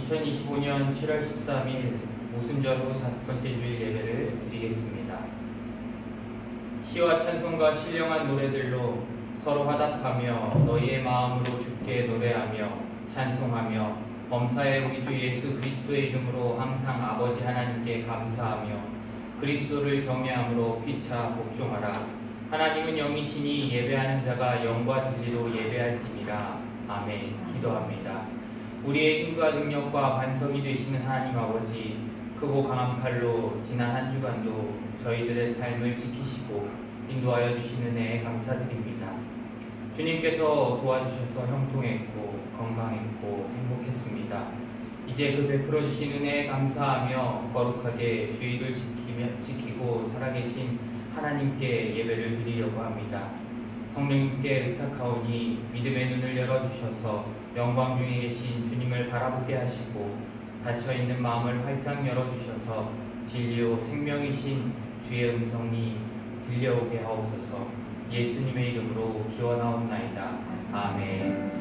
2025년 7월 13일 오순절 후 5번째 주일 예배를 드리겠습니다. 시와 찬송과 신령한 노래들로 서로 화답하며 너희의 마음으로 주께 노래하며 찬송하며 범사의 우리 주 예수 그리스도의 이름으로 항상 아버지 하나님께 감사하며 그리스도를 경외함으로 피차 복종하라. 하나님은 영이시니 예배하는 자가 영과 진리로 예배할지니라. 아멘. 기도합니다. 우리의 힘과 능력과 반석이 되시는 하나님 아버지, 크고 강한 팔로 지난 한 주간도 저희들의 삶을 지키시고 인도하여 주신 은혜에 감사드립니다. 주님께서 도와주셔서 형통했고 건강했고 행복했습니다. 이제 그 베풀어 주신 은혜에 감사하며 거룩하게 주의를 지키고 살아계신 하나님께 예배를 드리려고 합니다. 성령님께 의탁하오니 믿음의 눈을 열어주셔서 영광 중에 계신 주님을 바라보게 하시고 닫혀있는 마음을 활짝 열어주셔서 진리요 생명이신 주의 음성이 들려오게 하옵소서. 예수님의 이름으로 기원하옵나이다. 아멘.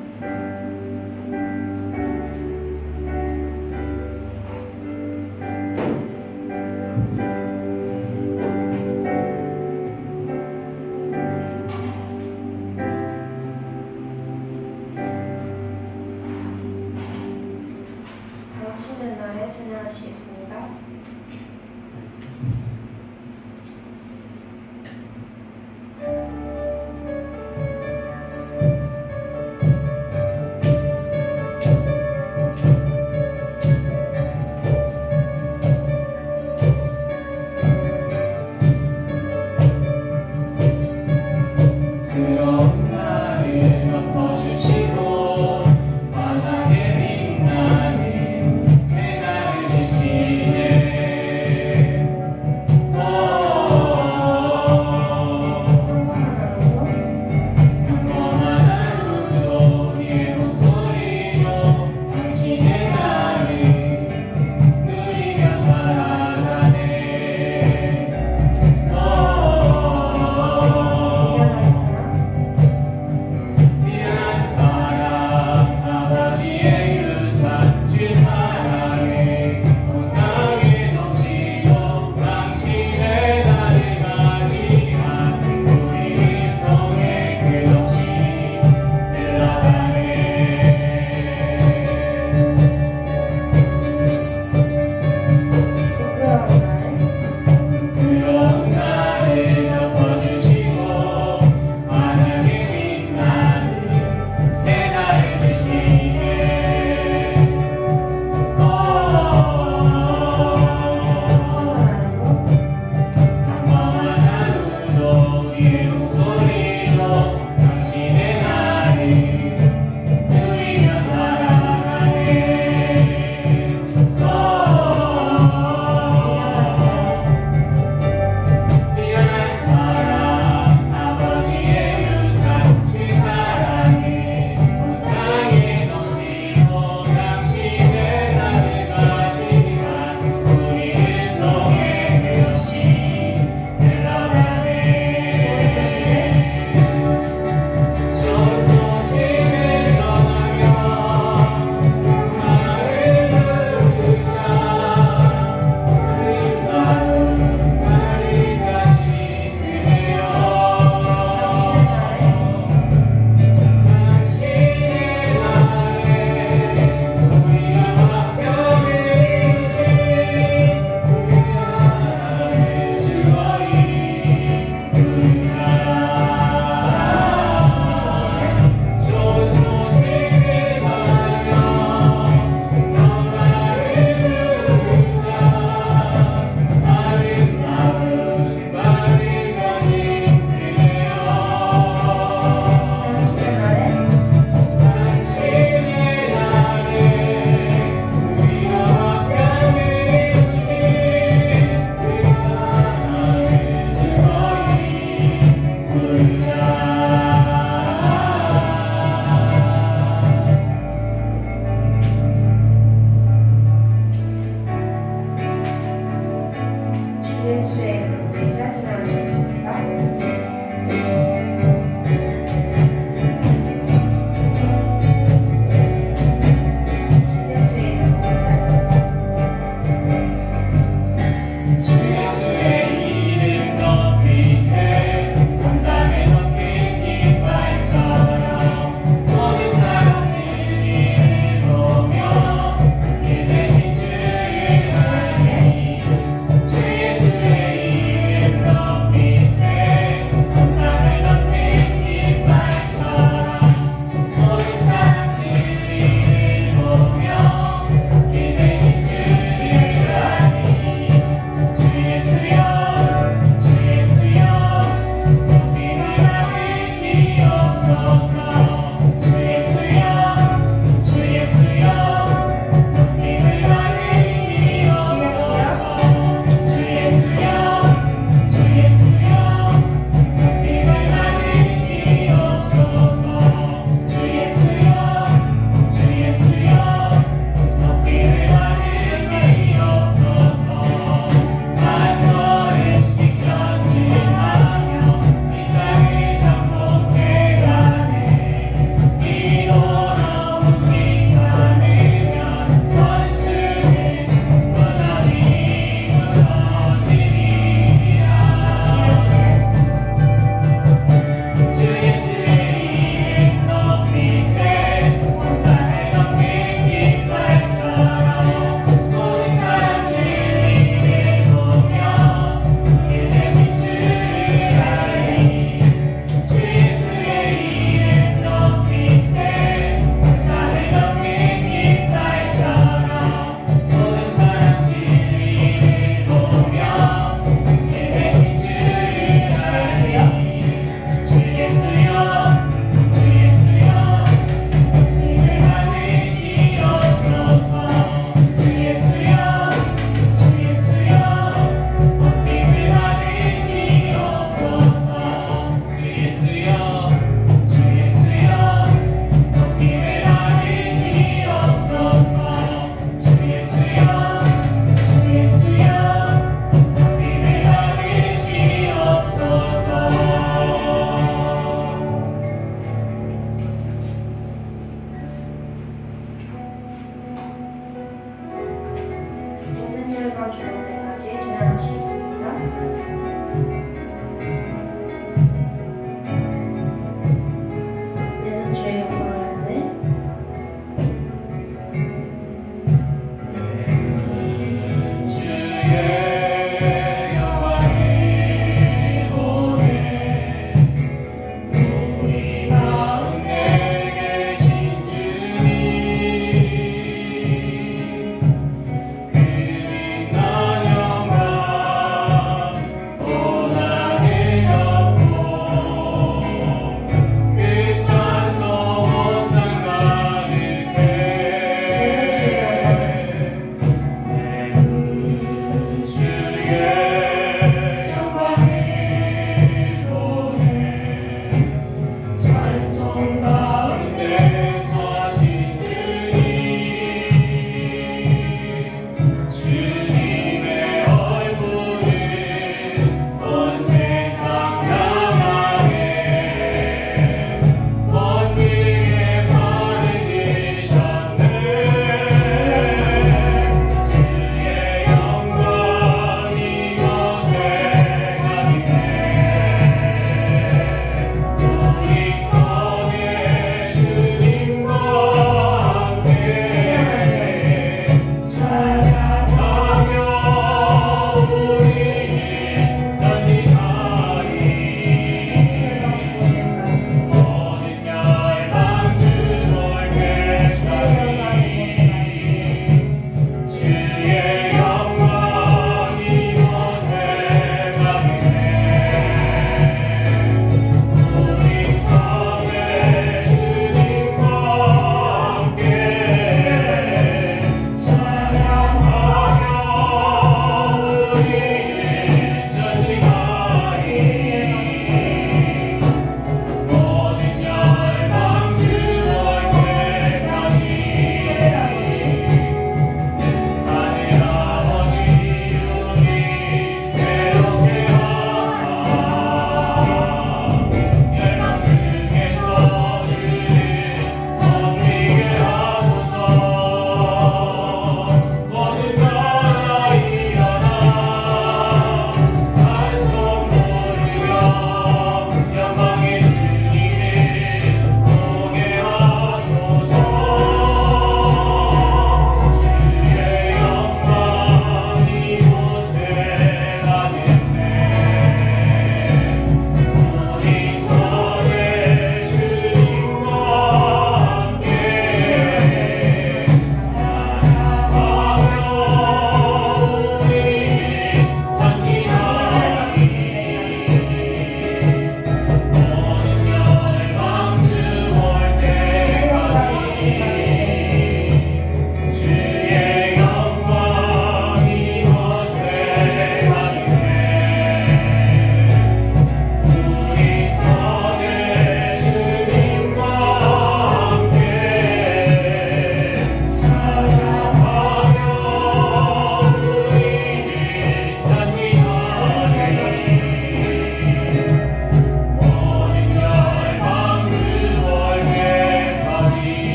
당신은 나의 찬양하시겠습니다. 새 날을 주시네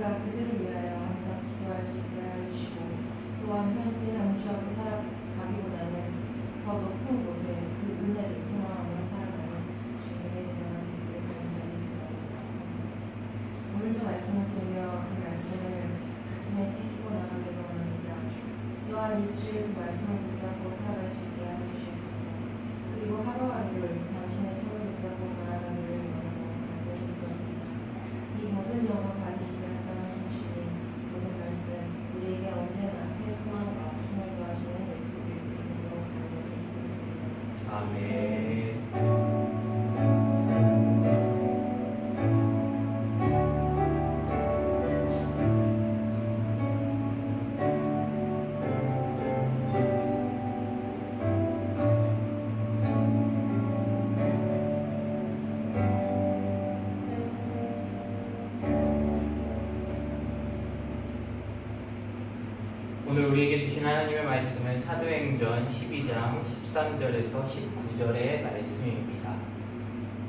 우리가 그들을 위하여 항상 기도할 수 있게 하여 주시고 또한 현재 양주 앞에 살아가기보다는 더 높은 곳에 그 은혜를 소망하며 살아가는 주님의 제자가 되기를 간절히 기도합니다. 오늘도 말씀을 들으며 그 말씀을 가슴에 새기고 나가기를 원합니다. 또한 일주일 그 말씀을 붙잡고 살아갈 수 있게 하여 주시옵소서. 그리고 하루하루를 당신의 손을 붙잡고 나아가기를 원하고 간절히 기도합니다. 이 모든 영광 받으시게 합당하신 주님, 모든 말씀 우리에게 언제나 새 소망과 힘을 더하시는 예수 그리스도 이름으로 간절히 기도드립니다. 아멘. 오늘 우리에게 주신 하나님의 말씀은 사도행전 12장 13절에서 19절의 말씀입니다.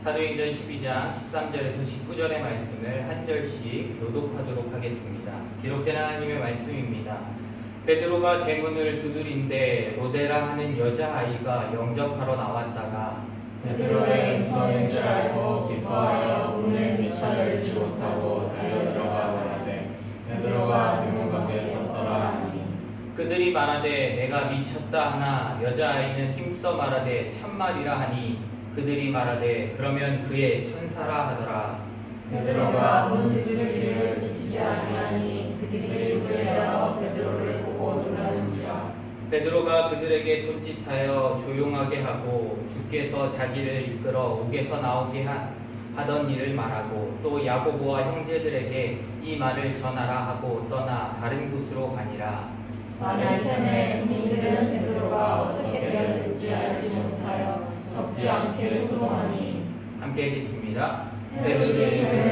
사도행전 12장 13절에서 19절의 말씀을 한 절씩 교독하도록 하겠습니다. 기록된 하나님의 말씀입니다. 베드로가 대문을 두드린데 로데라 하는 여자아이가 영접하러 나왔다가 베드로의 음성인 줄 알고 기뻐하여 문을 미처 열지 못하고 달려들어가 말하되 베드로가 대문 밖에 섰더라 하니 그들이 말하되 내가 미쳤다 하나 여자아이는 힘써 말하되 참말이라 하니 그들이 말하되 그러면 그의 천사라 하더라. 베드로가 문 두드리기를 그치지 아니하니 그들이 문을 열어 베드로를 보고 놀라는지라. 베드로가 그들에게 손짓하여 조용하게 하고 주께서 자기를 이끌어 옥에서 나오게 하던 일을 말하고 또 야고보와 형제들에게 이 말을 전하라 하고 떠나 다른 곳으로 가니라. 만일생에 군인들은 베드로가 어떻게 되었는지 알지 못하여 적지 않게 소동하니 함께 읽겠습니다. 헤롯이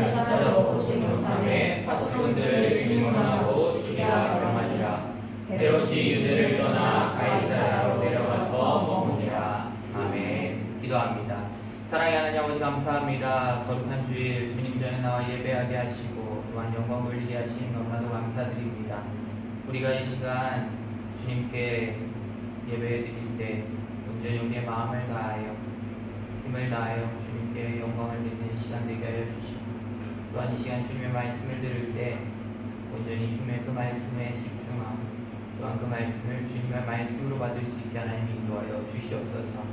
찾아도 보지 못하매 파수꾼들을 질문하고 죽이라 명하니라. 헤롯이 유대를 떠나 가이사랴로 내려가서 머무니라. 아멘. 기도합니다. 사랑의 하나님 아버지 감사합니다. 거룩한 주일 주님 전에 나와 예배하게 하시고 또한 영광 돌리게 하신 너무나도 감사드립니다. 우리가 이 시간 주님께 예배해 드릴 때 온전히 우리의 마음을 다하여 힘을 다하여 주님께 영광을 드리는 시간 되게 하여 주시고 또한 이 시간 주님의 말씀을 들을 때 온전히 주님의 그 말씀에 집중하고 또한 그 말씀을 주님의 말씀으로 받을 수 있게 하나님 인도하여 주시옵소서.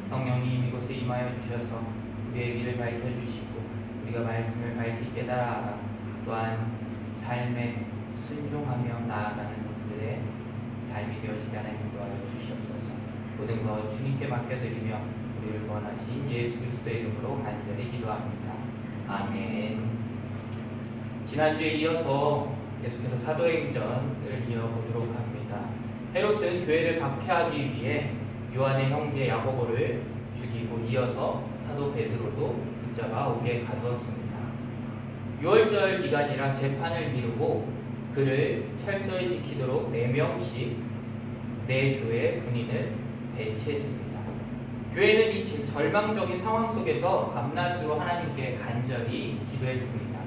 성령님 이곳에 임하여 주셔서 우리의 길을 밝혀주시고 우리가 말씀을 밝히 깨달아 알아 또한 삶에 순종하며 나아가는 우리들의 삶이 되어지게 하나님 인도하여 주시옵소서. 모든 것 주님께 맡겨드리며 우리를 구원하신 예수 그리스도의 이름으로 간절히 기도합니다. 아멘. 지난주에 이어서 계속해서 사도행전을 이어보도록 합니다. 헤롯은 교회를 박해하기 위해 요한의 형제 야고보를 죽이고 이어서 사도 베드로도 붙잡아 옥에 가두었습니다. 6월절 기간이라 재판을 미루고 그를 철저히 지키도록 4명씩 4조의 군인을 배치했습니다. 교회는 이 절망적인 상황 속에서 밤낮으로 하나님께 간절히 기도했습니다.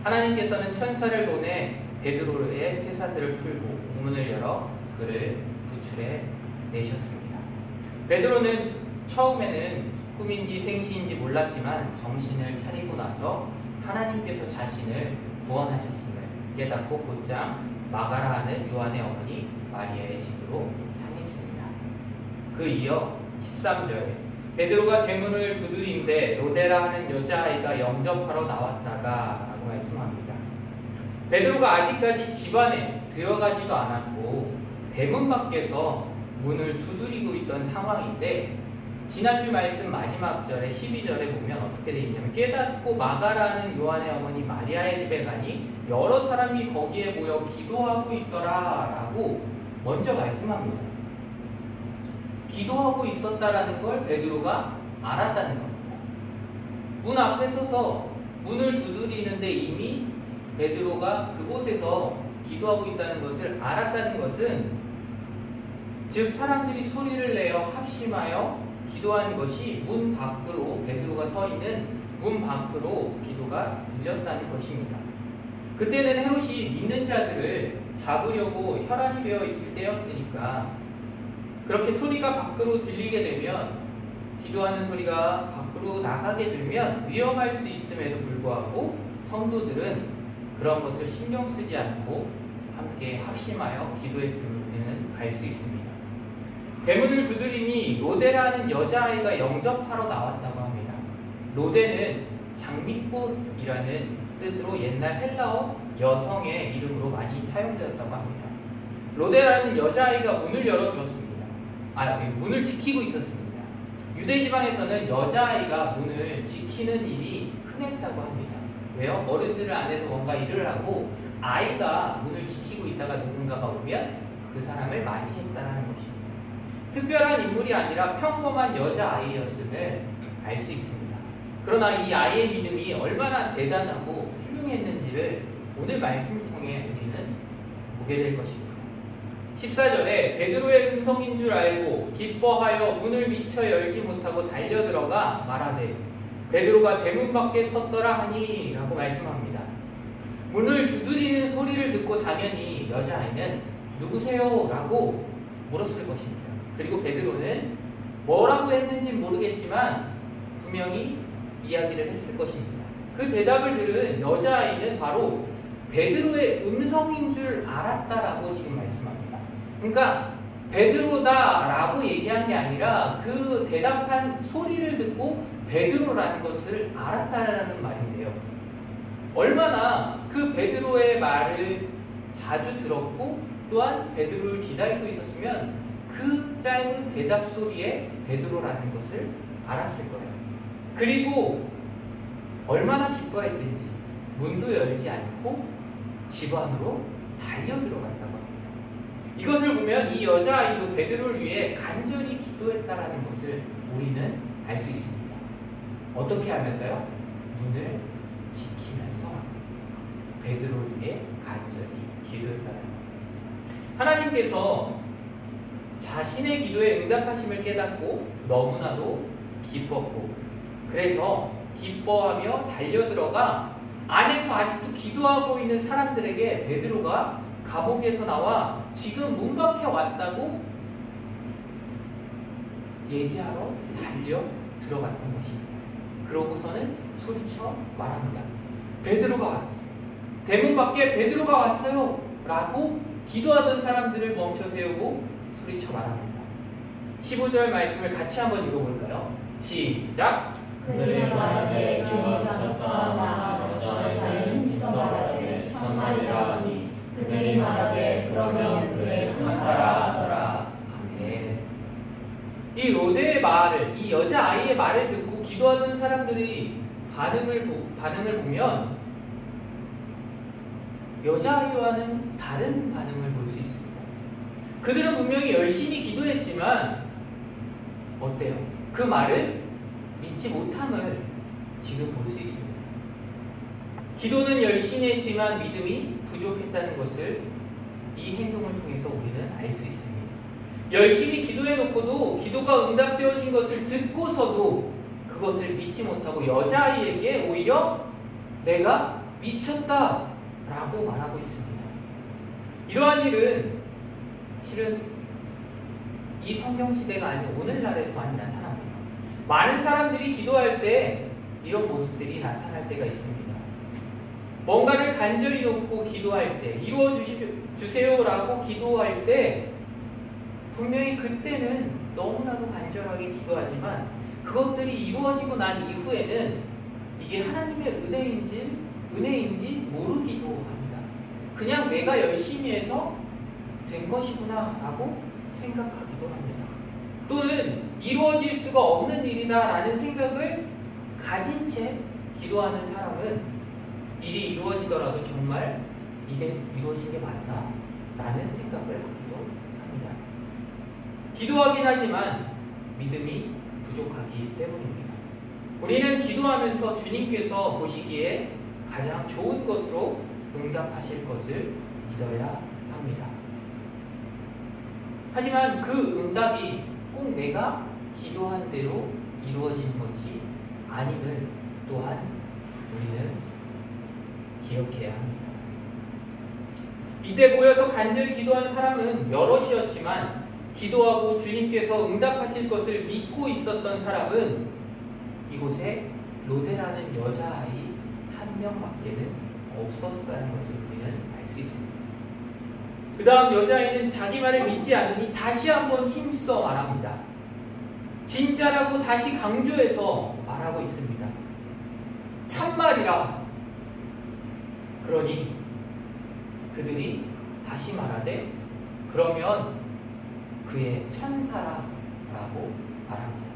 하나님께서는 천사를 보내 베드로의 쇠사슬을 풀고 문을 열어 그를 구출해 내셨습니다. 베드로는 처음에는 꿈인지 생시인지 몰랐지만 정신을 차리고 나서 하나님께서 자신을 구원하셨음을 깨닫고 곧장 마가라 하는 요한의 어머니 마리아의 집으로 향했습니다. 그 이어 13절에 베드로가 대문을 두드린데 로데라 하는 여자아이가 영접하러 나왔다가 라고 말씀합니다. 베드로가 아직까지 집 안에 들어가지도 않았고 대문 밖에서 문을 두드리고 있던 상황인데 지난주 말씀 마지막 절에 12절에 보면 어떻게 되어 있냐면 깨닫고 마가라는 요한의 어머니 마리아의 집에 가니 여러 사람이 거기에 모여 기도하고 있더라 라고 먼저 말씀합니다. 기도하고 있었다라는 걸 베드로가 알았다는 겁니다. 문 앞에 서서 문을 두드리는데 이미 베드로가 그곳에서 기도하고 있다는 것을 알았다는 것은 즉 사람들이 소리를 내어 합심하여 기도하는 것이 문 밖으로 베드로가 서 있는 문 밖으로 기도가 들렸다는 것입니다. 그때는 헤롯이 믿는 자들을 잡으려고 혈안이 되어 있을 때였으니까 그렇게 소리가 밖으로 들리게 되면 기도하는 소리가 밖으로 나가게 되면 위험할 수 있음에도 불구하고 성도들은 그런 것을 신경 쓰지 않고 함께 합심하여 기도했음을 우리는 알 수 있습니다. 대문을 두드리니 로데라는 여자아이가 영접하러 나왔다고 합니다. 로데는 장미꽃이라는 뜻으로 옛날 헬라어 여성의 이름으로 많이 사용되었다고 합니다. 로데라는 여자아이가 문을 열어주었습니다. 문을 지키고 있었습니다. 유대 지방에서는 여자아이가 문을 지키는 일이 흔했다고 합니다. 왜요? 어른들을 안에서 뭔가 일을 하고 아이가 문을 지키고 있다가 누군가가 오면 그 사람을 맞이했다는 것입니다. 특별한 인물이 아니라 평범한 여자아이였음을 알 수 있습니다. 그러나 이 아이의 믿음이 얼마나 대단하고 훌륭했는지를 오늘 말씀을 통해 우리는 보게 될 것입니다. 14절에 베드로의 음성인 줄 알고 기뻐하여 문을 미처 열지 못하고 달려들어가 말하되 베드로가 대문 밖에 섰더라 하니 라고 말씀합니다. 문을 두드리는 소리를 듣고 당연히 여자아이는 누구세요? 라고 물었을 것입니다. 그리고 베드로는 뭐라고 했는지 모르겠지만 분명히 이야기를 했을 것입니다. 그 대답을 들은 여자아이는 바로 베드로의 음성인 줄 알았다라고 지금 말씀합니다. 그러니까 베드로다라고 얘기한 게 아니라 그 대답한 소리를 듣고 베드로라는 것을 알았다라는 말인데요. 얼마나 그 베드로의 말을 자주 들었고 또한 베드로를 기다리고 있었으면 그 짧은 대답 소리에 베드로라는 것을 알았을 거예요. 그리고 얼마나 기뻐했든지 문도 열지 않고 집 안으로 달려들어갔다고 합니다. 이것을 보면 이 여자아이도 베드로를 위해 간절히 기도했다라는 것을 우리는 알 수 있습니다. 어떻게 하면서요? 문을 지키면서 베드로를 위해 간절히 기도했다는 것. 하나님께서 자신의 기도에 응답하심을 깨닫고 너무나도 기뻤고 그래서 기뻐하며 달려들어가 안에서 아직도 기도하고 있는 사람들에게 베드로가 감옥에서 나와 지금 문 밖에 왔다고 얘기하러 달려 들어갔던 것입니다. 그러고서는 소리쳐 말합니다. 베드로가 왔어요. 대문 밖에 베드로가 왔어요. 라고 기도하던 사람들을 멈춰 세우고 소리쳐 말합니다. 15절 말씀을 같이 한번 읽어볼까요? 시작! 그들이 말하되 이와 미쳤사나 여자아이를 힘써 말하되 참말이라 하니 그들이 말하되 그러면 그의 천사라 하더라. 아멘. 이 로데의 말을, 이 여자아이의 말을 듣고 기도하던 사람들이 반응을 보면 여자아이와는 다른 반응을 볼 수 있습니다. 그들은 분명히 열심히 기도했지만 어때요? 그 말을 믿지 못함을 지금 볼 수 있습니다. 기도는 열심히 했지만 믿음이 부족했다는 것을 이 행동을 통해서 우리는 알 수 있습니다. 열심히 기도해놓고도 기도가 응답되어진 것을 듣고서도 그것을 믿지 못하고 여자아이에게 오히려 내가 미쳤다라고 말하고 있습니다. 이러한 일은 실은 이 성경시대가 아닌 오늘날에도 많이 나타납니다. 많은 사람들이 기도할 때 이런 모습들이 나타날 때가 있습니다. 뭔가를 간절히 놓고 기도할 때, 이루어 주세요라고 기도할 때 분명히 그때는 너무나도 간절하게 기도하지만 그것들이 이루어지고 난 이후에는 이게 하나님의 은혜인지 모르기도 합니다. 그냥 내가 열심히 해서 된 것이구나 라고 생각하기도 합니다. 또는 이루어질 수가 없는 일이다 라는 생각을 가진 채 기도하는 사람은 일이 이루어지더라도 정말 이게 이루어진 게 맞나? 라는 생각을 하기도 합니다. 기도하긴 하지만 믿음이 부족하기 때문입니다. 우리는 기도하면서 주님께서 보시기에 가장 좋은 것으로 응답하실 것을 믿어야 합니다. 하지만 그 응답이 꼭 내가 기도한 대로 이루어지는 것이 아님을 또한 우리는 기억해야 합니다. 이때 모여서 간절히 기도한 사람은 여럿이었지만 기도하고 주님께서 응답하실 것을 믿고 있었던 사람은 이곳에 로데라는 여자아이 한 명밖에는 없었다는 것을 우리는 알 수 있습니다. 그 다음 여자아이는 자기 말을 믿지 않으니 다시 한번 힘써 말합니다. 진짜라고 다시 강조해서 말하고 있습니다. 참말이라. 그러니 그들이 다시 말하되 그러면 그의 천사라라고 말합니다.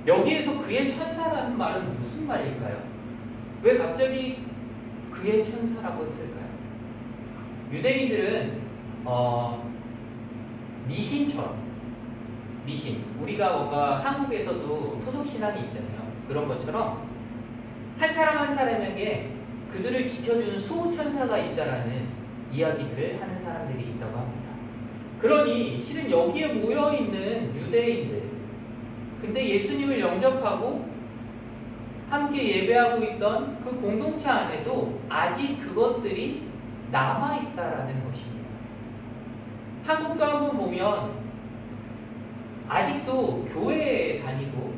여기에서 그의 천사라는 말은 무슨 말일까요? 왜 갑자기 그의 천사라고 했을까요? 유대인들은 미신, 우리가 뭔가 한국에서도 토속신앙이 있잖아요. 그런 것처럼 한 사람 한 사람에게 그들을 지켜주는 수호천사가 있다라는 이야기들을 하는 사람들이 있다고 합니다. 그러니 실은 여기에 모여있는 유대인들, 근데 예수님을 영접하고 함께 예배하고 있던 그 공동체 안에도 아직 그것들이 남아있다라는 것입니다. 한국도 한번 보면 아직도 교회에 다니고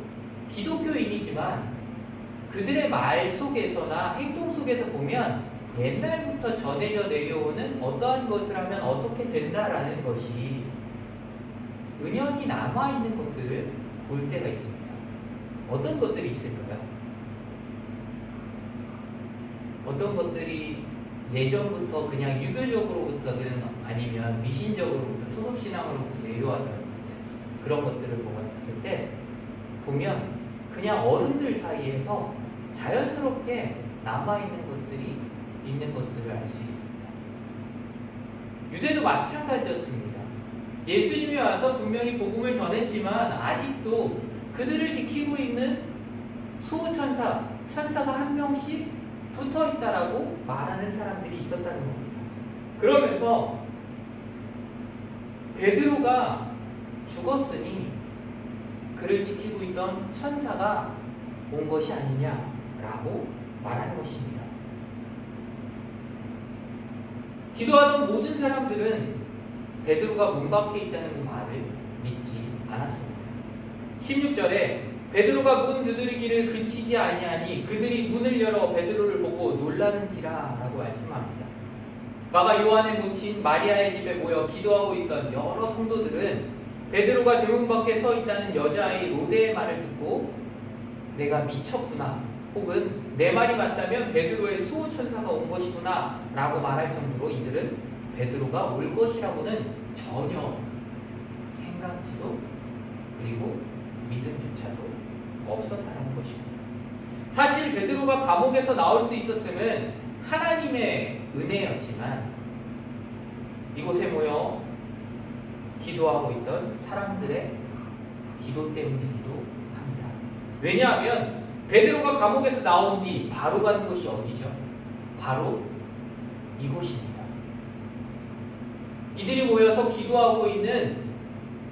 기독교인이지만 그들의 말 속에서나 행동 속에서 보면 옛날부터 전해져 내려오는 어떠한 것을 하면 어떻게 된다라는 것이 은연히 남아있는 것들을 볼 때가 있습니다. 어떤 것들이 있을까요? 어떤 것들이 예전부터 그냥 유교적으로부터든 아니면 미신적으로부터 토속신앙으로부터 내려왔던 그런 것들을 봤을 때 보면 그냥 어른들 사이에서 자연스럽게 남아있는 것들이 있는 것들을 알 수 있습니다. 유대도 마찬가지였습니다. 예수님이 와서 분명히 복음을 전했지만 아직도 그들을 지키고 있는 천사가 한 명씩 붙어있다라고 말하는 사람들이 있었다는 겁니다. 그러면서 베드로가 죽었으니 그를 지키고 있던 천사가 온 것이 아니냐라고 말하는 것입니다. 기도하던 모든 사람들은 베드로가 문 밖에 있다는 그 말을 믿지 않았습니다. 16절에 베드로가 문 두드리기를 그치지 아니하니 그들이 문을 열어 베드로를 보고 놀라는지라 라고 말씀합니다. 마가 요한의 모친 마리아의 집에 모여 기도하고 있던 여러 성도들은 베드로가 대문 밖에 서 있다는 여자아이 로데의 말을 듣고 내가 미쳤구나 혹은 내 말이 맞다면 베드로의 수호천사가 온 것이구나 라고 말할 정도로 이들은 베드로가 올 것이라고는 전혀 생각지도 그리고 믿음조차도 없었다는 것입니다. 사실 베드로가 감옥에서 나올 수 있었음은 하나님의 은혜였지만 이곳에 모여 기도하고 있던 사람들의 기도 때문이기도 합니다. 왜냐하면 베드로가 감옥에서 나온 뒤 바로 가는 곳이 어디죠? 바로 이곳입니다. 이들이 모여서 기도하고 있는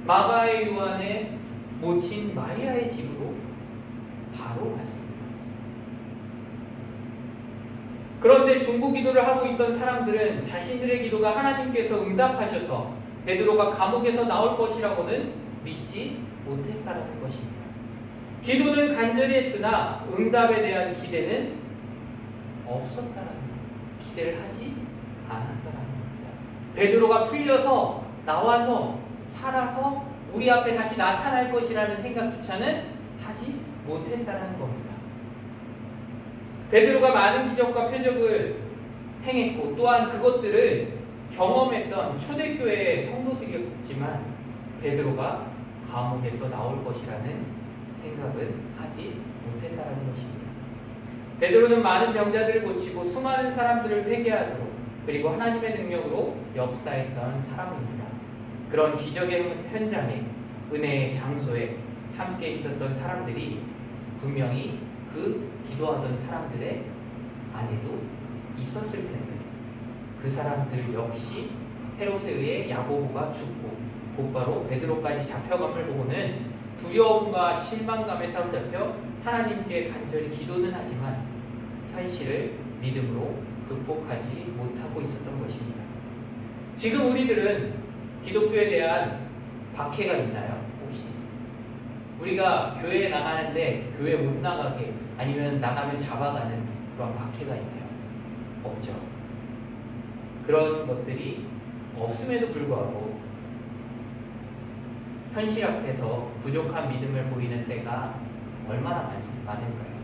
마가의 요한의 모친 마리아의 집으로 바로 갔습니다. 그런데 중보기도를 하고 있던 사람들은 자신들의 기도가 하나님께서 응답하셔서 베드로가 감옥에서 나올 것이라고는 믿지 못했다는 것입니다. 기도는 간절히 했으나 응답에 대한 기대는 없었다는 것, 기대를 하지 않았다는 겁니다. 베드로가 풀려서 나와서 살아서 우리 앞에 다시 나타날 것이라는 생각조차는 하지 못했다는 겁니다. 베드로가 많은 기적과 표적을 행했고 또한 그것들을 경험했던 초대교회의 성도들이었지만 베드로가 감옥에서 나올 것이라는 생각은 하지 못했다는 것입니다. 베드로는 많은 병자들을 고치고 수많은 사람들을 회개하도록 그리고 하나님의 능력으로 역사했던 사람입니다. 그런 기적의 현장에 은혜의 장소에 함께 있었던 사람들이 분명히 그 기도하던 사람들의 안에도 있었을 텐데 그 사람들 역시 헤롯에 의해 야고보가 죽고 곧바로 베드로까지 잡혀감을 보고는 두려움과 실망감에 사로잡혀 하나님께 간절히 기도는 하지만 현실을 믿음으로 극복하지 못하고 있었던 것입니다. 지금 우리들은 기독교에 대한 박해가 있나요? 혹시? 우리가 교회에 나가는데 교회 못 나가게 아니면 나가면 잡아가는 그런 박해가 있나요? 없죠. 그런 것들이 없음에도 불구하고 현실 앞에서 부족한 믿음을 보이는 때가 얼마나 많을까요?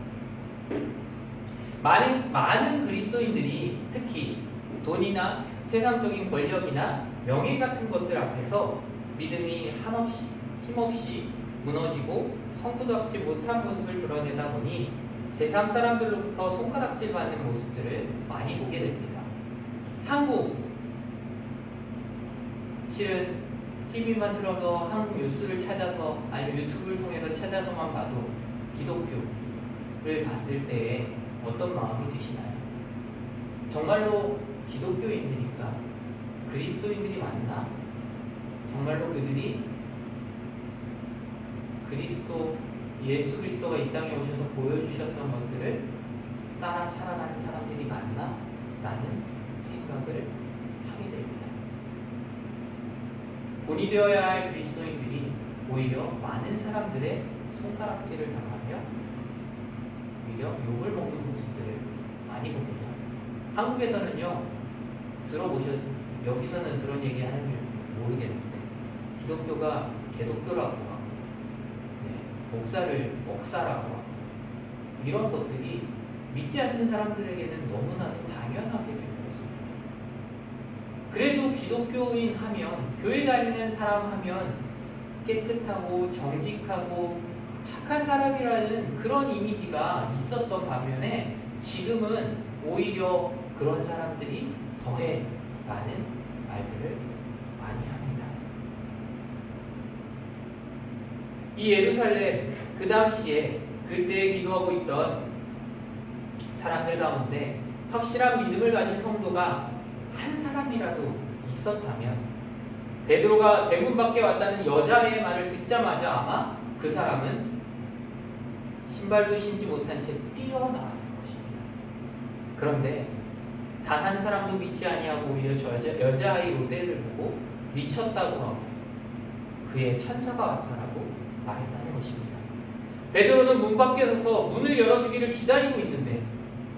많은 그리스도인들이 특히 돈이나 세상적인 권력이나 명예 같은 것들 앞에서 믿음이 힘없이 무너지고 성도답지 못한 모습을 드러내다 보니 세상 사람들로부터 손가락질 받는 모습들을 많이 보게 됩니다. 한국, 실은 TV만 틀어서 한국 뉴스를 찾아서 아니면 유튜브를 통해서 찾아서만 봐도 기독교를 봤을 때에 어떤 마음이 드시나요? 정말로 기독교인들일까? 그리스도인들이 맞나? 정말로 그들이 예수 그리스도가 이 땅에 오셔서 보여주셨던 것들을 따라 살아가는 사람들이 맞나? 라는 생각을 하게 됩니다. 본이 되어야 할 그리스도인들이 오히려 많은 사람들의 손가락질을 당하며 오히려 욕을 먹는 모습들을 많이 봅니다. 한국에서는요, 여기서는 그런 얘기 하는 줄 모르겠는데, 기독교가 개독교라고 하고, 목사를 억사라고 하고, 이런 것들이 믿지 않는 사람들에게는 너무나도 당연하게 되었습니다. 그래도 기독교인 하면, 교회 다니는 사람 하면 깨끗하고 정직하고 착한 사람이라는 그런 이미지가 있었던 반면에 지금은 오히려 그런 사람들이 더해 라는 말들을 많이 합니다. 이 예루살렘 그 당시에 그때 기도하고 있던 사람들 가운데 확실한 믿음을 가진 성도가 한 사람이라도 있었다면 베드로가 대문 밖에 왔다는 여자의 말을 듣자마자 아마 그 사람은 신발도 신지 못한 채 뛰어나왔을 것입니다. 그런데 단 한 사람도 믿지 아니하고 오히려 저 여자아이 로데를 보고 미쳤다고 하고 그의 천사가 왔다라고 말했다는 것입니다. 베드로는 문 밖에 서서 문을 열어주기를 기다리고 있는데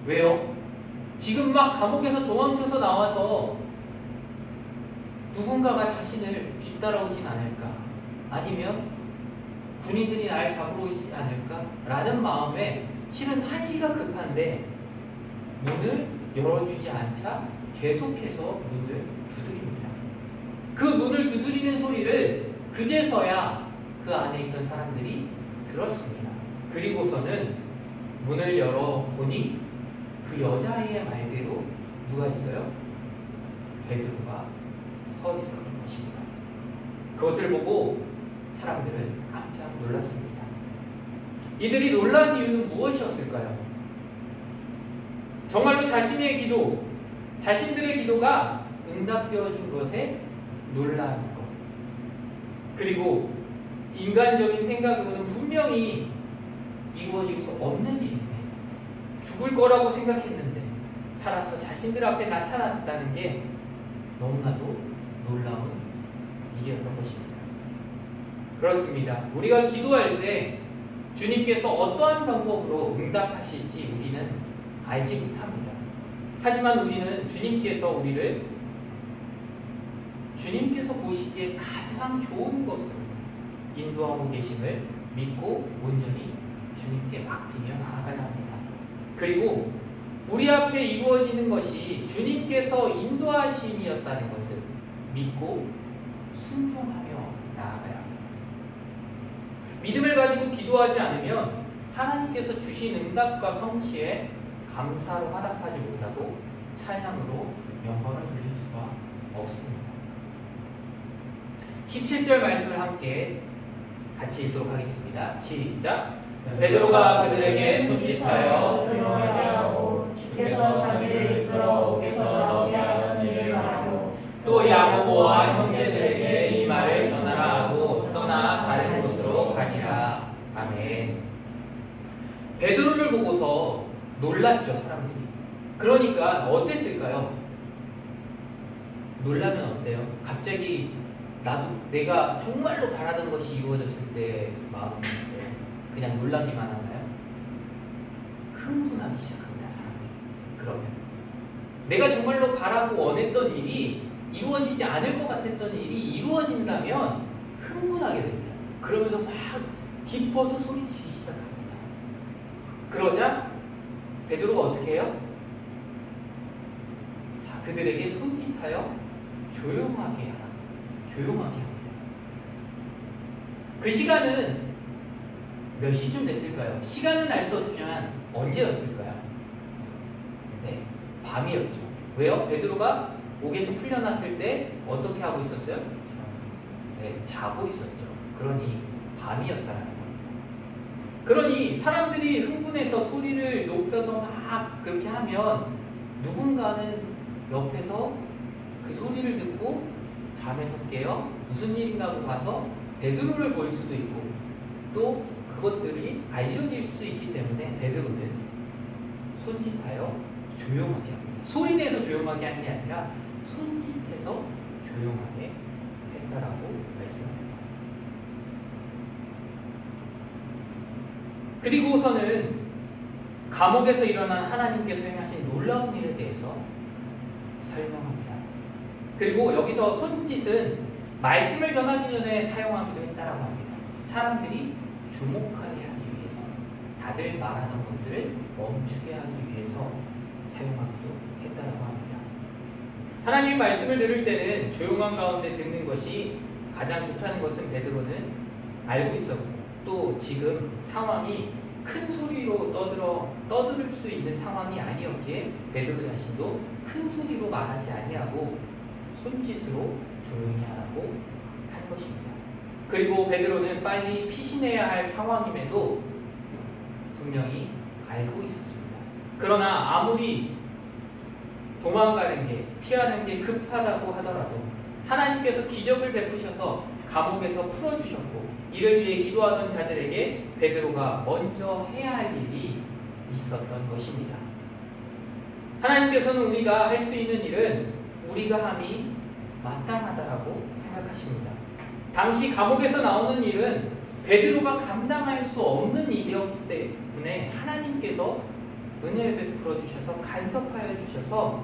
왜요? 지금 막 감옥에서 도망쳐서 나와서 누군가가 자신을 뒤따라오진 않을까? 아니면 군인들이 날 잡으러 오지 않을까? 라는 마음에 실은 한시가 급한데 문을 열어주지 않자 계속해서 문을 두드립니다. 그 문을 두드리는 소리를 그제서야 그 안에 있던 사람들이 들었습니다. 그리고서는 문을 열어보니 그 여자아이의 말대로 누가 있어요? 베드로가 서 있었던 것입니다. 그것을 보고 사람들은 깜짝 놀랐습니다. 이들이 놀란 이유는 무엇이었을까요? 정말로 자신들의 기도가 응답되어진 것에 놀란 것. 그리고 인간적인 생각으로는 분명히 이루어질 수 없는 일인데 죽을 거라고 생각했는데 살아서 자신들 앞에 나타났다는 게 너무나도 놀라운 일이었던 것입니다. 그렇습니다. 우리가 기도할 때 주님께서 어떠한 방법으로 응답하실지 우리는 알지 못합니다. 하지만 우리는 주님께서 보시기에 가장 좋은 것으로 인도하고 계심을 믿고 온전히 주님께 맡기며 나아가야 합니다. 그리고 우리 앞에 이루어지는 것이 주님께서 인도하심이었다는 것을 믿고 순종하며 나아가야 합니다. 믿음을 가지고 기도하지 않으면 하나님께서 주신 응답과 성취에 감사로 화답하지 못하고 찬양으로 영광을 돌릴 수가 없습니다. 17절 말씀을 함께 같이 읽도록 하겠습니다. 시작! 베드로가 그들에게 손짓하여 설명하게 하고 주께서 자기를 이끌어 옥에서 나오게 하는 일을 말하고 또 야고보와 형제들에게 이 말을 전하라 하고 떠나 다른 곳으로 가니라. 아멘. 베드로를 보고서 놀랐죠, 사람들이. 그러니까 어땠을까요? 놀라면 어때요? 갑자기 나도 내가 정말로 바라던 것이 이루어졌을 때 마음이 그냥 놀라기만 하나요? 흥분하기 시작합니다, 사람들이. 그러면 내가 정말로 바라고 원했던 일이 이루어지지 않을 것 같았던 일이 이루어진다면 흥분하게 됩니다. 그러면서 막 기뻐서 소리치기 시작합니다. 그러자 베드로가 어떻게 해요? 그들에게 손짓하여 조용하게 하라. 조용하게 합니다. 그 시간은 몇 시쯤 됐을까요? 시간은 알 수 없지만 언제였을까요? 네, 밤이었죠. 왜요? 베드로가 옥에서 풀려났을 때 어떻게 하고 있었어요? 네, 자고 있었죠. 그러니 밤이었다는 겁니다. 그러니 사람들이 흥분해서 소리를 높여서 막 그렇게 하면 누군가는 옆에서 그 소리를 듣고 잠에서 깨어 무슨 일인가 하고 가서 베드로를 볼 수도 있고 또 그것들이 알려질 수 있기 때문에 베드로는 손짓하여 조용하게 합니다. 소리내서 조용하게 한 게 아니라 손짓해서 조용하게 했다라고 말씀합니다. 그리고서는 감옥에서 일어난 하나님께서 행하신 놀라운 일에 대해서 설명합니다. 그리고 여기서 손짓은 말씀을 전하기 전에 사용하기도 했다라고 합니다. 사람들이 주목하게 하기 위해서, 다들 말하는 것들을 멈추게 하기 위해서 사용하기도 했다라고 합니다. 하나님 말씀을 들을 때는 조용한 가운데 듣는 것이 가장 좋다는 것은 베드로는 알고 있었고, 또 지금 상황이 큰 소리로 떠들 수 있는 상황이 아니었기에 베드로 자신도 큰 소리로 말하지 아니하고 손짓으로 조용히 하라고 한 것입니다. 그리고 베드로는 빨리 피신해야 할 상황임에도 분명히 알고 있었습니다. 그러나 아무리 도망가는 게, 피하는 게 급하다고 하더라도 하나님께서 기적을 베푸셔서 감옥에서 풀어주셨고 이를 위해 기도하던 자들에게 베드로가 먼저 해야 할 일이 있었던 것입니다. 하나님께서는 우리가 할 수 있는 일은 우리가 함이 마땅하다라고 생각하십니다. 당시 감옥에서 나오는 일은 베드로가 감당할 수 없는 일이었기 때문에 하나님께서 은혜를 베풀어 주셔서 간섭하여 주셔서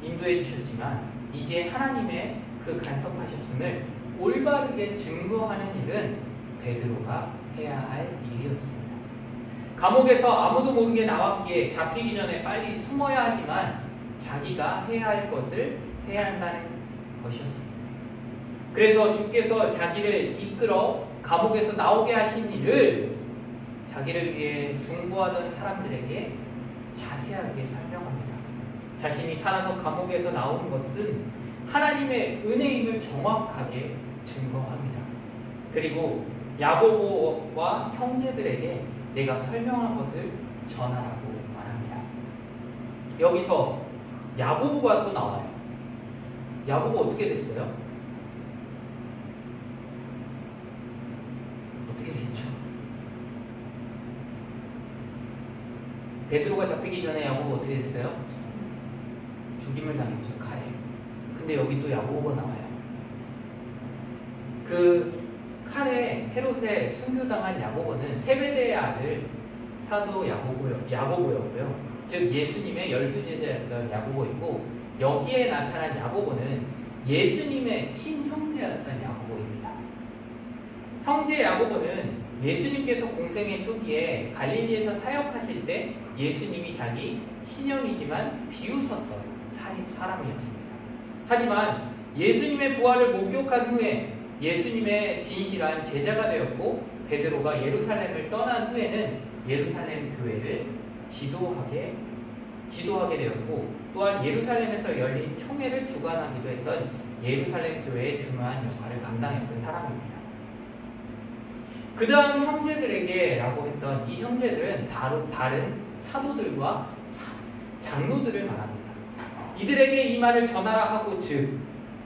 인도해 주셨지만 이제 하나님의 그 간섭하셨음을 올바르게 증거하는 일은 베드로가 해야 할 일이었습니다. 감옥에서 아무도 모르게 나왔기에 잡히기 전에 빨리 숨어야 하지만 자기가 해야 할 것을 해야 한다는 것이었습니다. 그래서 주께서 자기를 이끌어 감옥에서 나오게 하신 일을 자기를 위해 중보하던 사람들에게 자세하게 설명합니다. 자신이 살아서 감옥에서 나온 것은 하나님의 은혜임을 정확하게 증거합니다. 그리고 야고보와 형제들에게 내가 설명한 것을 전하라고 말합니다. 여기서 야고보가 또 나와요. 야고보 어떻게 됐어요? 어떻게 됐죠? 베드로가 잡히기 전에 야고보 어떻게 됐어요? 죽임을 당했죠, 칼에. 근데 여기 또 야고보가 나와요. 그 칼에 헤롯에 순교당한 야고보는 세베대의 아들 사도 야고보였고요. 즉 예수님의 12제자였던 야고보이고 여기에 나타난 야고보는 예수님의 친형제였던 야고보입니다. 형제 야고보는 예수님께서 공생의 초기에 갈릴리에서 사역하실 때 예수님이 자기 친형이지만 비웃었던 사람이었습니다. 하지만 예수님의 부활을 목격한 후에 예수님의 진실한 제자가 되었고 베드로가 예루살렘을 떠난 후에는 예루살렘 교회를 지도하게 되었고 또한 예루살렘에서 열린 총회를 주관하기도 했던 예루살렘 교회의 중요한 역할을 감당했던 사람입니다. 그 다음 형제들에게 라고 했던 이 형제들은 다른 사도들과 장로들을 말합니다. 이들에게 이 말을 전하라 하고 즉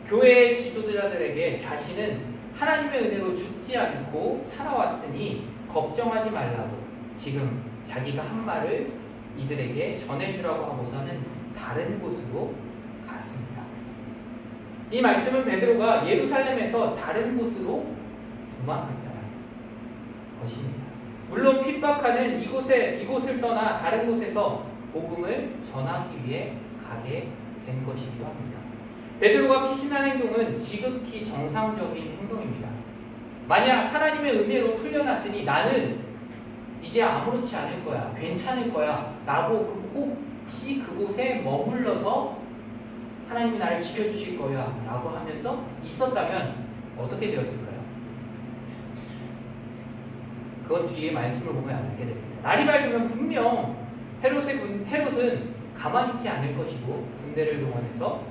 교회의 지도자들에게 자신은 하나님의 은혜로 죽지 않고 살아왔으니 걱정하지 말라고 지금 자기가 한 말을 이들에게 전해주라고 하고서는 다른 곳으로 갔습니다. 이 말씀은 베드로가 예루살렘에서 다른 곳으로 도망갔다는 것입니다. 물론 핍박하는 이곳을 떠나 다른 곳에서 복음을 전하기 위해 가게 된 것이기도 합니다. 베드로가 피신한 행동은 지극히 정상적인 행동입니다. 만약 하나님의 은혜로 풀려났으니 나는 이제 아무렇지 않을 거야, 괜찮을 거야 라고 혹시 그곳에 머물러서 하나님이 나를 지켜주실 거야 라고 하면서 있었다면 어떻게 되었을까요? 그건 뒤에 말씀을 보면 알게 됩니다. 날이 밝으면 분명 헤롯은 가만히 있지 않을 것이고 군대를 동원해서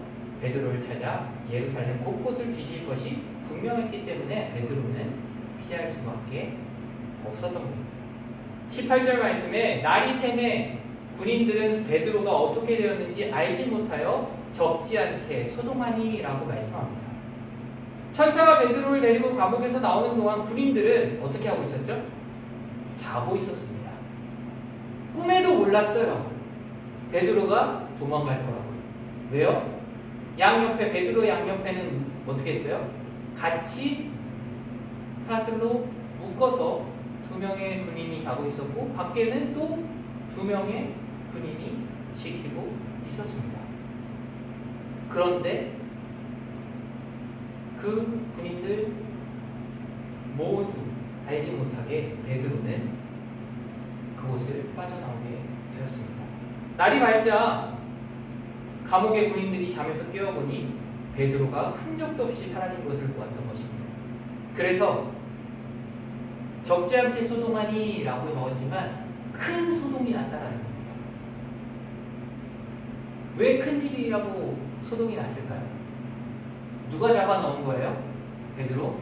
베드로를 찾아 예루살렘 곳곳을 뒤질 것이 분명했기 때문에 베드로는 피할 수밖에 없었던 겁니다. 18절 말씀에 날이 새매 군인들은 베드로가 어떻게 되었는지 알지 못하여 적지 않게 소동하니라고 말씀합니다. 천사가 베드로를 데리고 감옥에서 나오는 동안 군인들은 어떻게 하고 있었죠? 자고 있었습니다. 꿈에도 몰랐어요. 베드로가 도망갈 거라고. 왜요? 베드로 양옆에는 어떻게 했어요? 같이 사슬로 묶어서 2명의 군인이 자고 있었고 밖에는 또 2명의 군인이 지키고 있었습니다. 그런데 그 군인들 모두 알지 못하게 베드로는 그곳을 빠져나오게 되었습니다. 날이 밝자 감옥의 군인들이 잠에서 깨어보니 베드로가 흔적도 없이 사라진 것을 보았던 것입니다. 그래서 적지 않게 소동하니 라고 적었지만 큰 소동이 났다라는 겁니다. 왜 큰일이라고 소동이 났을까요? 누가 잡아넣은 거예요? 베드로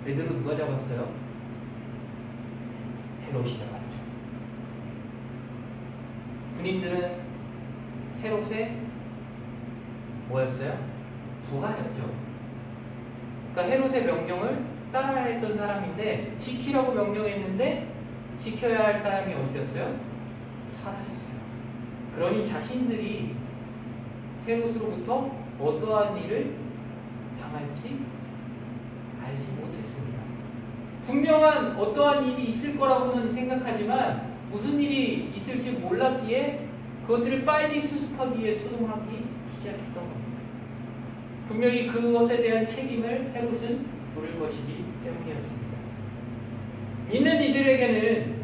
누가 잡았어요? 헤롯이 잡았죠. 군인들은 헤롯의 뭐였어요? 부하였죠. 그러니까 헤롯의 명령을 따라야 했던 사람인데 지키라고 명령했는데 지켜야 할 사람이 어디였어요? 사라졌어요. 그러니 자신들이 헤롯으로부터 어떠한 일을 당할지 알지 못했습니다. 분명한 어떠한 일이 있을 거라고는 생각하지만 무슨 일이 있을지 몰랐기에 그것들을 빨리 수습하기 위해 소동하기 시작했던 겁니다. 분명히 그것에 대한 책임을 헤롯은 부를 것이기 때문이었습니다. 믿는 이들에게는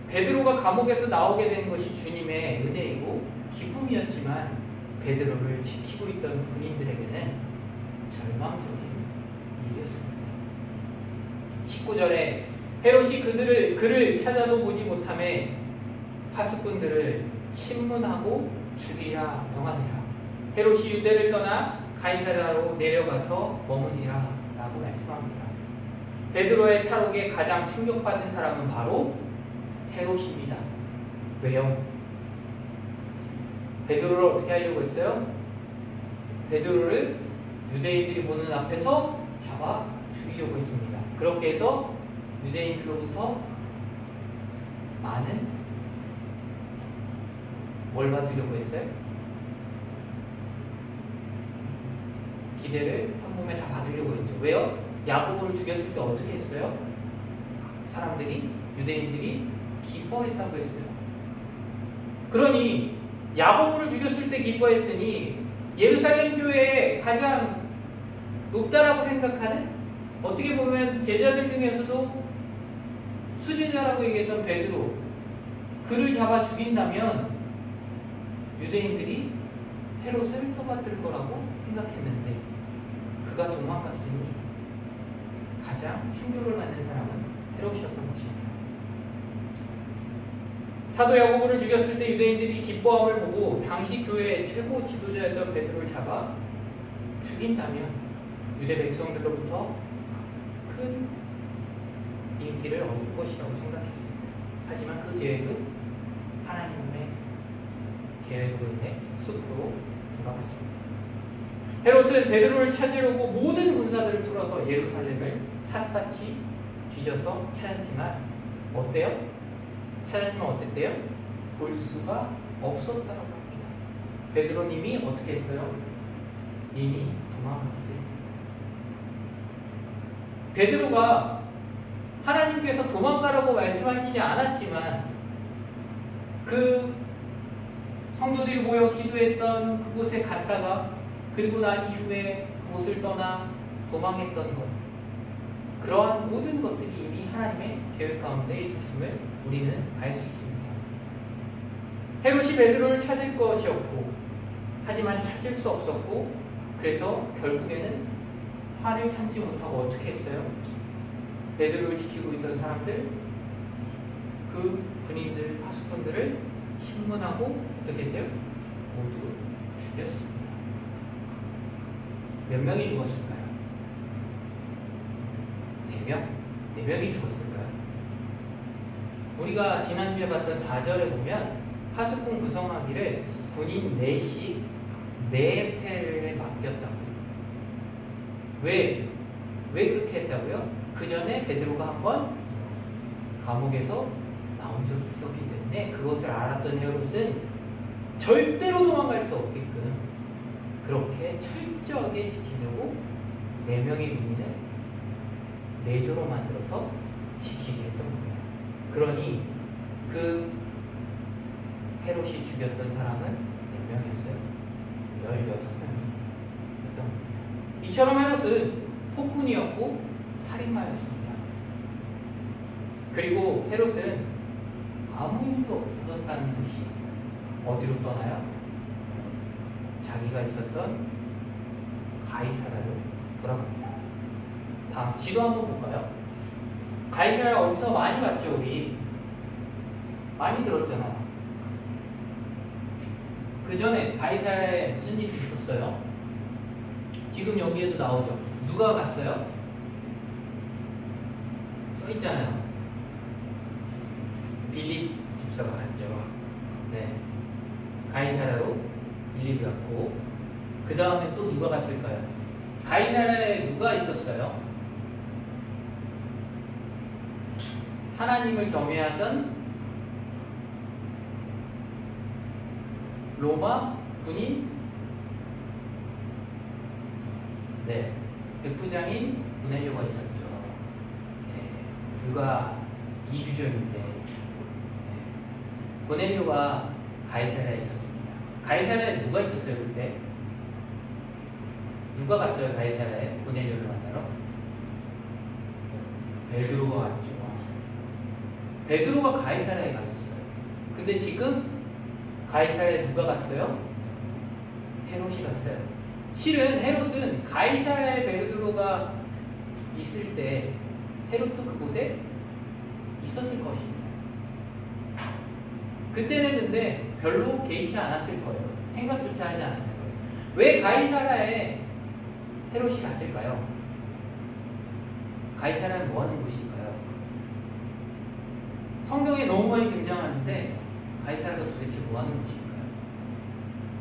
베드로가 감옥에서 나오게 된 것이 주님의 은혜이고 기쁨이었지만 베드로를 지키고 있던 군인들에게는 절망적인 일이었습니다. 19절에 헤롯이 그를 찾아도 보지 못하매 파수꾼들을 신문하고 죽이라 명하니라. 헤롯이 유대를 떠나 가이사랴로 내려가서 머무니라 라고 말씀합니다. 베드로의 탈옥에 가장 충격받은 사람은 바로 헤롯입니다. 왜요? 베드로를 어떻게 하려고 했어요? 베드로를 유대인들이 보는 앞에서 잡아 죽이려고 했습니다. 그렇게 해서 유대인들로부터 많은 뭘 받으려고 했어요? 기대를 한 몸에 다 받으려고 했죠. 왜요? 야고보를 죽였을 때 어떻게 했어요? 사람들이, 유대인들이 기뻐했다고 했어요. 그러니 야고보를 죽였을 때 기뻐했으니 예루살렘 교회의 가장 높다라고 생각하는, 어떻게 보면 제자들 중에서도 수제자라고 얘기했던 베드로, 그를 잡아 죽인다면 유대인들이 헤롯을 떠받들 거라고 생각했는데 그가 도망갔으니 가장 충격을 받는 사람은 헤롯이었던 것입니다. 사도 야고보를 죽였을 때 유대인들이 기뻐함을 보고 당시 교회의 최고 지도자였던 베드로를 잡아 죽인다면 유대 백성들로부터 큰 인기를 얻을 것이라고 생각했습니다. 하지만 그 계획은 하나님의 계획으로 인해 숲으로 돌아갔습니다. 헤롯은 베드로를 찾으려고 모든 군사들을 풀어서 예루살렘을 샅샅이 뒤져서 찾았지만 어때요? 찾았지만 어땠대요? 볼 수가 없었다고 합니다. 베드로님이 어떻게 했어요? 이미 도망갔대요. 베드로가 하나님께서 도망가라고 말씀하시지 않았지만 그 성도들이 모여 기도했던 그곳에 갔다가 그리고 난 이후에 그곳을 떠나 도망했던 것, 그러한 모든 것들이 이미 하나님의 계획 가운데 있었음을 우리는 알 수 있습니다. 헤롯이 베드로를 찾을 것이었고 하지만 찾을 수 없었고 그래서 결국에는 화를 참지 못하고 어떻게 했어요? 베드로를 지키고 있던 사람들, 그 군인들, 파수꾼들을 신문하고 어떻게 했대요? 모두 죽였습니다. 몇 명이 죽었을까요? 4명? 4명이 죽었을까요? 우리가 지난주에 봤던 4절에 보면 파수꾼 구성하기를 군인 4씩 4패를 맡겼다고요. 왜 그렇게 했다고요? 그 전에 베드로가 한번 감옥에서 나온 적이 있었기 때문에 그것을 알았던 헤롯은 절대로 도망갈 수 없게끔 그렇게 철저하게 지키려고 4명의 군인을 4조로 만들어서 지키게 했던 겁니다. 그러니 그 헤롯이 죽였던 사람은 몇 명이었어요? 16명이었던 겁니다. 이처럼 헤롯은 폭군이었고 살인마였습니다. 그리고 헤롯은 아무 일도 없었다는 듯이 어디로 떠나요? 자기가 있었던 가이사라로 돌아갑니다. 다음 지도 한번 볼까요? 가이사라 어디서 많이 봤죠? 우리 많이 들었잖아요. 그 전에 가이사라에 무슨 일이 있었어요? 지금 여기에도 나오죠. 누가 갔어요? 써있잖아요. 빌립 집사가 갔죠. 네. 가이사라로 빌립이 갔고 그 다음에 또 누가 갔을까요? 가이사라에 누가 있었어요? 하나님을 경외하던 로마 군인, 네, 백부장인 고넬료가 있었죠. 네, 불과 2주 전인데 고넬료가 가이사라에 있었습니다. 가이사라에 누가 있었어요 그때? 누가 갔어요 가이사라에 고넬료를 만나러? 베드로가 갔죠. 베드로가 가이사라에 갔었어요. 근데 지금 가이사라에 누가 갔어요? 헤롯이 갔어요. 실은 헤롯은 가이사라에 베드로가 있을 때 헤롯도 그곳에 있었을 것입니다. 그때는 근데 별로 개의치 않았을 거예요. 생각조차 하지 않았을 거예요. 왜 가이사라에 헤롯이 갔을까요? 가이사라는 뭐 하는 곳일까요? 성경에 너무 많이 등장하는데 가이사라가 도대체 뭐 하는 곳일까요?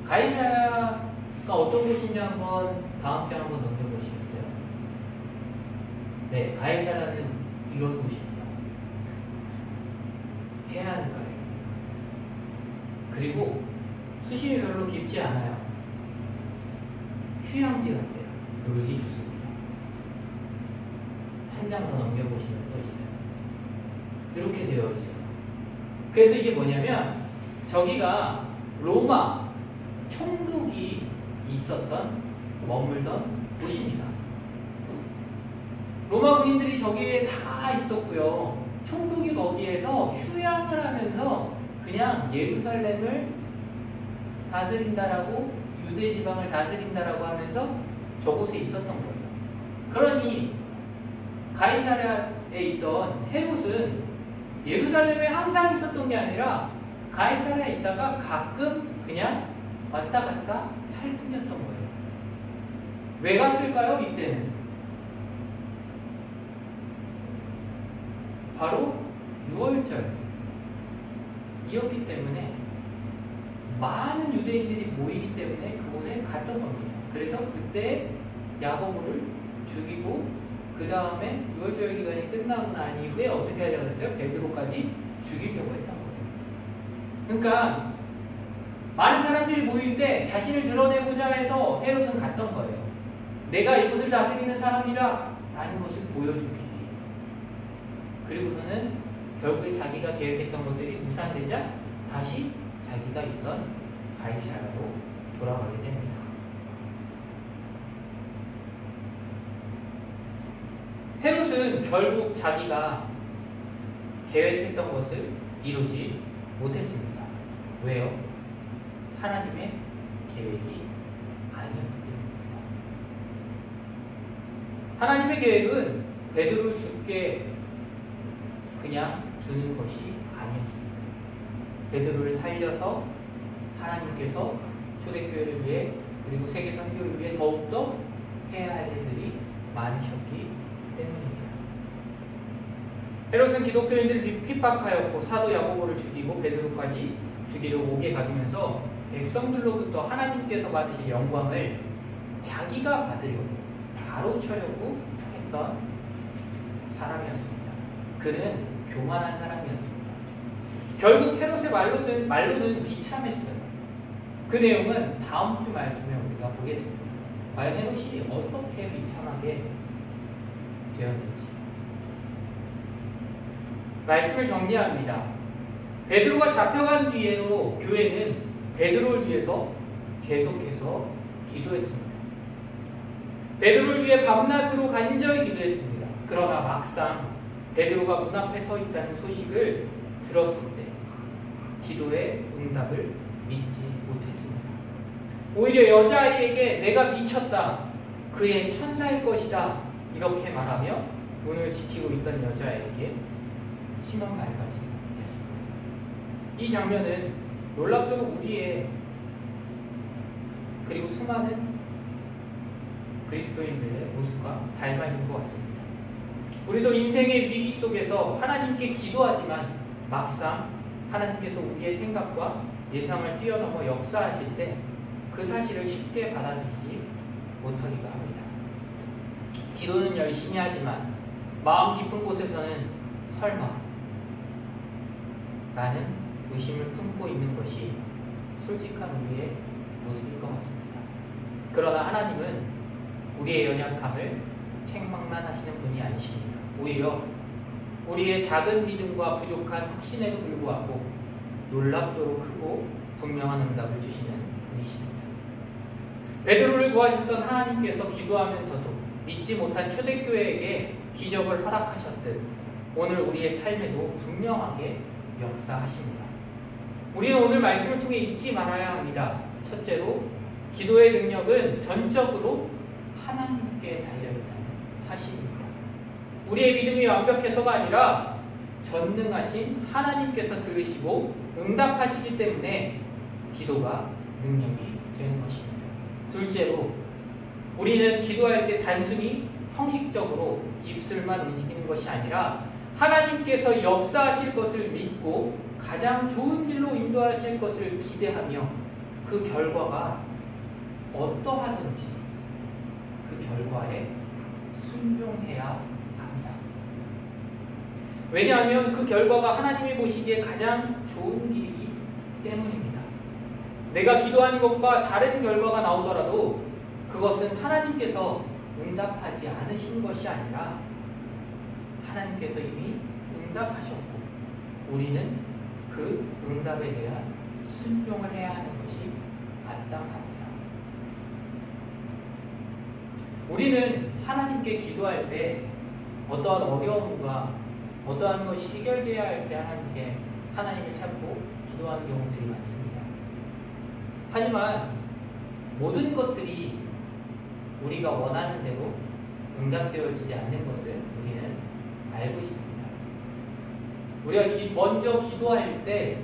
가이사라가 어떤 곳인지 한번 다음 주에 한번 넘겨보시겠어요? 네, 가이사라는 이런 곳입니다. 해안가에. 그리고 수심이 별로 깊지 않아요. 휴양지 같아요. 놀기 좋습니다. 한 장 더 넘겨보시면 또 있어요. 이렇게 되어 있어요. 그래서 이게 뭐냐면 저기가 로마 총독이 있었던 머물던 곳입니다. 로마 군인들이 저기에 다 있었고요. 총독이 거기에서 휴양을 하면서 그냥 예루살렘을 다스린다라고 유대 지방을 다스린다라고 하면서 저곳에 있었던 거예요. 그러니 가이사랴에 있던 헤롯은 예루살렘에 항상 있었던 게 아니라 가이사랴에 있다가 가끔 그냥 왔다 갔다 할 뿐이었던 거예요. 왜 갔을까요? 이때는 바로 6월절이었기 때문에 많은 유대인들이 모이기 때문에 그곳에 갔던 겁니다. 그래서 그때 야고보를 죽이고 그 다음에 6월절 기간이 끝나고 난 이후에 어떻게 하려고 했어요? 베드로까지 죽이려고 했던 거예요. 그러니까 많은 사람들이 모일 때 자신을 드러내고자 해서 헤롯은 갔던 거예요. 내가 이곳을 다스리는 사람이다 라는 것을 보여주기 위해. 그리고서는 결국에 자기가 계획했던 것들이 무산되자 다시 자기가 있던 가이사라로 돌아가게 됩니다. 헤롯은 결국 자기가 계획했던 것을 이루지 못했습니다. 왜요? 하나님의 계획이 아니었기 때문입니다. 하나님의 계획은 베드로를 죽게 그냥 두는 것이 아니었습니다. 베드로를 살려서 하나님께서 초대교회를 위해 그리고 세계 선교를 위해 더욱더 해야 할 일들이 많으셨기 때문입니다. 헤롯은 기독교인들을 핍박하였고 사도 야고보를 죽이고 베드로까지 죽이려 옥에 가두면서 백성들로부터 하나님께서 받으실 영광을 자기가 받으려고 가로채려고 했던 사람이었습니다. 그는 교만한 사람이었습니다. 결국 헤롯의 말로는 비참했어요. 그 내용은 다음 주 말씀에 우리가 보게 됩니다. 과연 헤롯이 어떻게 비참하게 되었는지. 말씀을 정리합니다. 베드로가 잡혀간 뒤에도 교회는 베드로를 위해서 계속해서 기도했습니다. 베드로를 위해 밤낮으로 간절히 기도했습니다. 그러나 막상 베드로가 문 앞에 서 있다는 소식을 들었을 때 기도의 응답을 믿지 못했습니다. 오히려 여자아이에게 내가 미쳤다. 그의 천사일 것이다. 이렇게 말하며 문을 지키고 있던 여자아이에게 심한 말까지 했습니다. 이 장면은 놀랍도록 우리의 그리고 수많은 그리스도인들의 모습과 닮아 있는 것 같습니다. 우리도 인생의 위기 속에서 하나님께 기도하지만 막상 하나님께서 우리의 생각과 예상을 뛰어넘어 역사하실 때 그 사실을 쉽게 받아들이지 못하기도 합니다. 기도는 열심히 하지만 마음 깊은 곳에서는 설마 라는 의심을 품고 있는 것이 솔직한 우리의 모습일 것 같습니다. 그러나 하나님은 우리의 연약함을 책망만 하시는 분이 아니십니다. 오히려 우리의 작은 믿음과 부족한 확신에도 불구하고 놀랍도록 크고 분명한 응답을 주시는 분이십니다. 베드로를 구하셨던 하나님께서 기도하면서도 믿지 못한 초대교회에게 기적을 허락하셨듯 오늘 우리의 삶에도 분명하게 역사하십니다. 우리는 오늘 말씀을 통해 잊지 말아야 합니다. 첫째로 기도의 능력은 전적으로 하나님께 달려있다는 사실입니다. 우리의 믿음이 완벽해서가 아니라 전능하신 하나님께서 들으시고 응답하시기 때문에 기도가 능력이 되는 것입니다. 둘째로 우리는 기도할 때 단순히 형식적으로 입술만 움직이는 것이 아니라 하나님께서 역사하실 것을 믿고 가장 좋은 길로 인도하실 것을 기대하며 그 결과가 어떠하든지 그 결과에 순종해야 합니다. 왜냐하면 그 결과가 하나님이 보시기에 가장 좋은 길이기 때문입니다. 내가 기도한 것과 다른 결과가 나오더라도 그것은 하나님께서 응답하지 않으신 것이 아니라 하나님께서 이미 응답하셨고 우리는 그 응답에 대한 순종을 해야 하는 것이 마땅합니다. 우리는 하나님께 기도할 때 어떠한 어려움과 어떠한 것이 해결되어야 할 때 하나님을 찾고 기도하는 경우들이 많습니다. 하지만 모든 것들이 우리가 원하는 대로 응답되어지지 않는 것을 우리는 알고 있습니다. 우리가 먼저 기도할 때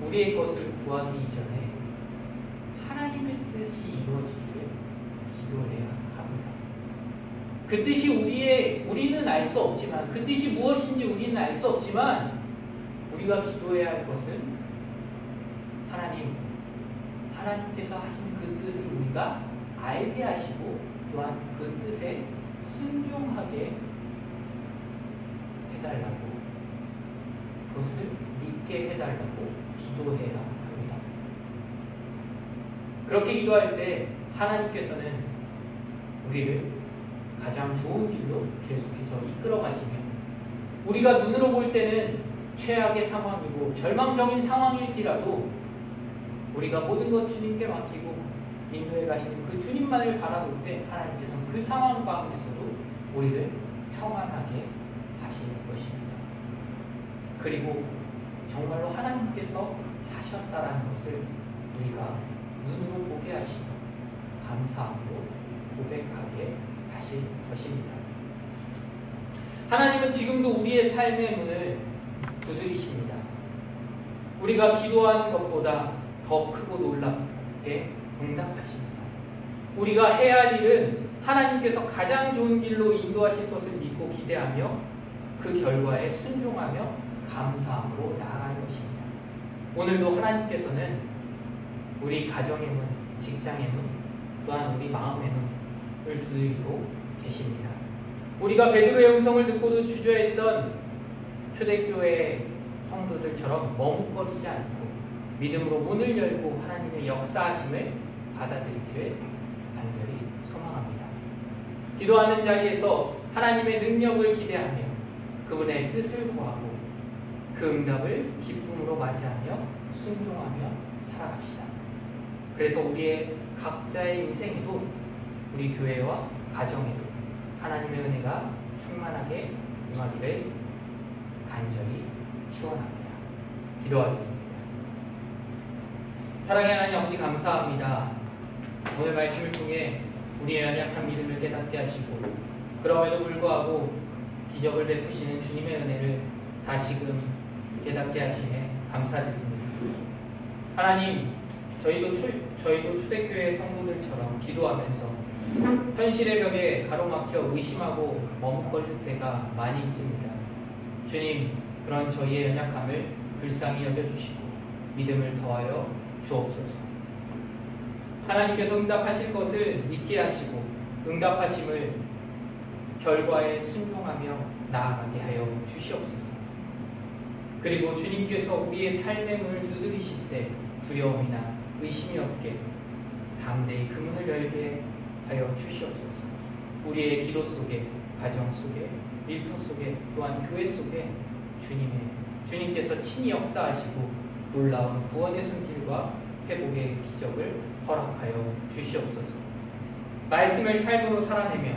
우리의 것을 구하기 이전에 하나님의 뜻이 이루어지기를 기도해야 합니다. 그 뜻이 우리는 알 수 없지만 그 뜻이 무엇인지 우리는 알 수 없지만 우리가 기도해야 할 것은 하나님께서 하신 그 뜻을 우리가 알게 하시고 또한 그 뜻에 순종하게 해달라고 그것을 믿고 있게 해달라고 기도해야 합니다. 그렇게 기도할 때 하나님께서는 우리를 가장 좋은 길로 계속해서 이끌어 가시며 우리가 눈으로 볼 때는 최악의 상황이고 절망적인 상황일지라도 우리가 모든 것 주님께 맡기고 인도해 가시는 그 주님만을 바라볼 때 하나님께서는 그 상황 가운데서도 우리를 평안하게 하시는 것입니다. 그리고 정말로 하나님께서 하셨다라는 것을 우리가 눈으로 보게 하시고 감사함으로 고백하게 하실 것입니다. 하나님은 지금도 우리의 삶의 문을 두드리십니다. 우리가 기도하는 것보다 더 크고 놀랍게 응답하십니다. 우리가 해야 할 일은 하나님께서 가장 좋은 길로 인도하실 것을 믿고 기대하며 그 결과에 순종하며 감사함으로 나아가는 것입니다. 오늘도 하나님께서는 우리 가정의 문, 직장의 문, 또한 우리 마음의 문을 두드리고 계십니다. 우리가 베드로의 음성을 듣고도 주저했던 초대교회 성도들처럼 머뭇거리지 않고 믿음으로 문을 열고 하나님의 역사하심을 받아들이기를 간절히 소망합니다. 기도하는 자리에서 하나님의 능력을 기대하며 그분의 뜻을 구하고 그 응답을 기쁨으로 맞이하며 순종하며 살아갑시다. 그래서 우리의 각자의 인생에도 우리 교회와 가정에도 하나님의 은혜가 충만하게 임하기를 간절히 축원합니다. 기도하겠습니다. 사랑의 하나님 아버지 감사합니다. 오늘 말씀을 통해 우리의 연약한 믿음을 깨닫게 하시고 그럼에도 불구하고 기적을 베푸시는 주님의 은혜를 다시금 깨닫게 하시네 감사드립니다. 하나님, 저희도 초대교회 성도들처럼 기도하면서 현실의 벽에 가로막혀 의심하고 머뭇거릴 때가 많이 있습니다. 주님, 그런 저희의 연약함을 불쌍히 여겨주시고 믿음을 더하여 주옵소서. 하나님께서 응답하실 것을 믿게 하시고 응답하심을 결과에 순종하며 나아가게 하여 주시옵소서. 그리고 주님께서 우리의 삶의 문을 두드리실 때 두려움이나 의심이 없게 담대히 그 문을 열게 하여 주시옵소서. 우리의 기도 속에, 가정 속에, 일터 속에, 또한 교회 속에 주님께서 친히 역사하시고 놀라운 구원의 손길과 회복의 기적을 허락하여 주시옵소서. 말씀을 삶으로 살아내며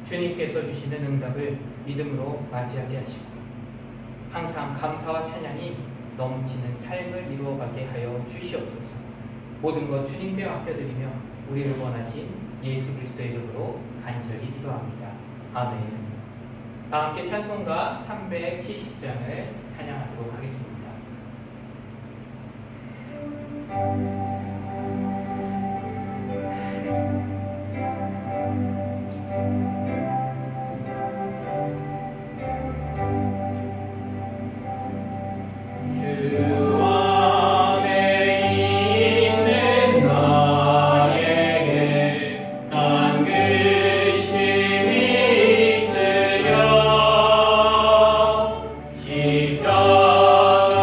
주님께서 주시는 응답을 믿음으로 맞이하게 하시고 항상 감사와 찬양이 넘치는 삶을 이루어가게 하여 주시옵소서. 모든 것 주님께 맡겨드리며 우리를 원하신 예수 그리스도의 이름으로 간절히 기도합니다. 아멘. 다 함께 찬송가 370장을 찬양하도록 하겠습니다. 십자가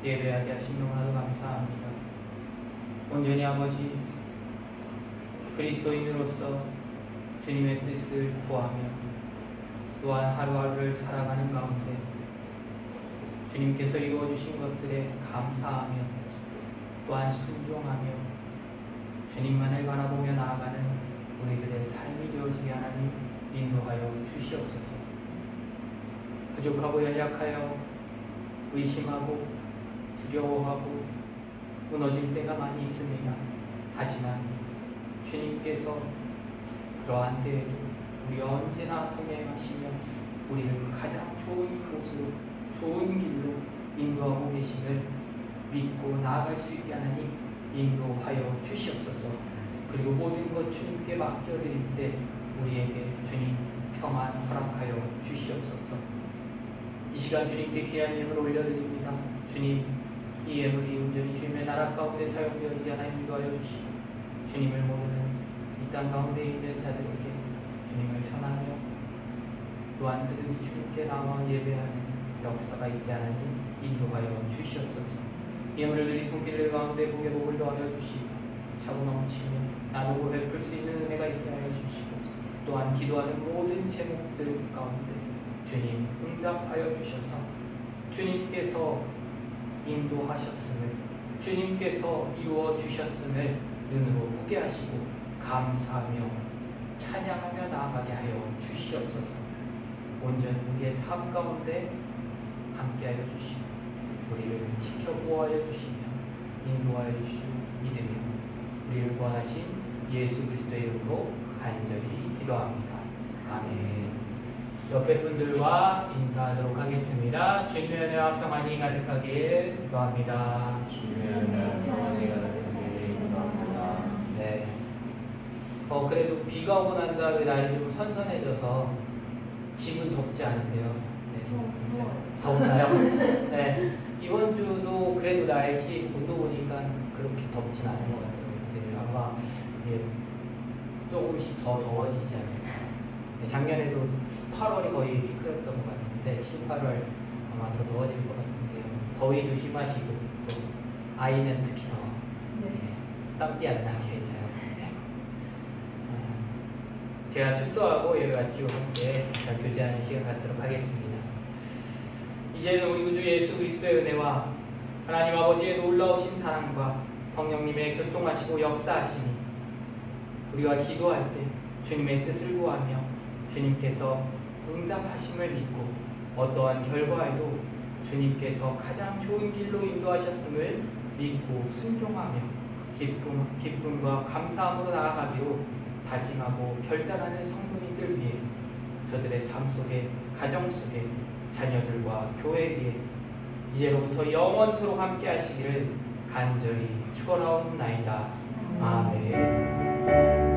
예배하게 하신 너무나도 감사합니다. 온전히 아버지 그리스도인으로서 주님의 뜻을 구하며 또한 하루하루를 살아가는 가운데 주님께서 이루어주신 것들에 감사하며 또한 순종하며 주님만을 바라보며 나아가는 우리들의 삶이 되어지게 하나님 인도하여 주시옵소서. 부족하고 연약하여 의심하고 두려워하고 무너질 때가 많이 있습니다. 하지만 주님께서 그러한 때에도 우리 언제나 동행하시며 우리를 가장 좋은 곳으로 좋은 길로 인도하고 계심을 믿고 나아갈 수 있게 하나님 인도하여 주시옵소서. 그리고 모든 것 주님께 맡겨드릴 때 우리에게 주님 평안 허락하여 주시옵소서. 이 시간 주님께 귀한 예물 올려드립니다. 주님, 이 예물이 온전히 주님의 나라 가운데 사용되어지게 하나님 인도하여 주시고 주님을 모르는 이 땅 가운데 있는 자들에게 주님을 전하며 또한 그들이 주님께 나와 예배하는 역사가 있게 하나님 인도하여 주시옵소서. 예물을 드린 손길들 가운데 복의 복을 더하여 주시고 차고 넘치며 나누고 베풀 수 있는 은혜가 있게 하여 주시고 또한 기도하는 모든 제목들 가운데 주님 응답하여 주셔서 주님께서 인도하셨음을 주님께서 이루어 주셨음을 눈으로 보게 하시고 감사하며 찬양하며 나아가게 하여 주시옵소서. 온전히 우리의 삶 가운데 함께하여 주시고 우리를 지켜보아여 주시며 인도하여 주시고 믿으며 우리를 구원하신 예수 그리스도의 이름으로 간절히 기도합니다. 아멘. 옆에 분들과 인사하도록 하겠습니다. 주님의 은혜와 평안이 가득하길 기도합니다. 주님의 은혜와 평안이 가득하길 기도합니다. 네. 그래도 비가 오고 난 다음에 날이 좀 선선해져서 집은 덥지 않으세요? 네. 더운가요? 네. 이번 주도 그래도 날씨 온도 보니까 그렇게 덥진 않은 것 같아요. 네. 아마 이게 조금씩 더 더워지지 않을까. 네. 작년에도 8월이 거의 피크였던 것 같은데 7, 8월 아마 더 더워질 것 같은데요. 더위 조심하시고 또 아이는 특히 더 땀띠 안 나게 잘. 제가 축도하고 예배 마치고 함께 교제하는 시간 갖도록 하겠습니다. 이제는 우리 구주 예수 그리스도의 은혜와 하나님 아버지의 놀라우신 사랑과 성령님의 교통하시고 역사하시니 우리가 기도할 때 주님의 뜻을 구하며 주님께서 응답하심을 믿고 어떠한 결과에도 주님께서 가장 좋은 길로 인도하셨음을 믿고 순종하며 기쁨과 감사함으로 나아가기로 다짐하고 결단하는 성도님들 위해 저들의 삶 속에, 가정 속에, 자녀들과 교회에 이제로부터 영원토록 함께 하시기를 간절히 축원하옵나이다. 아멘.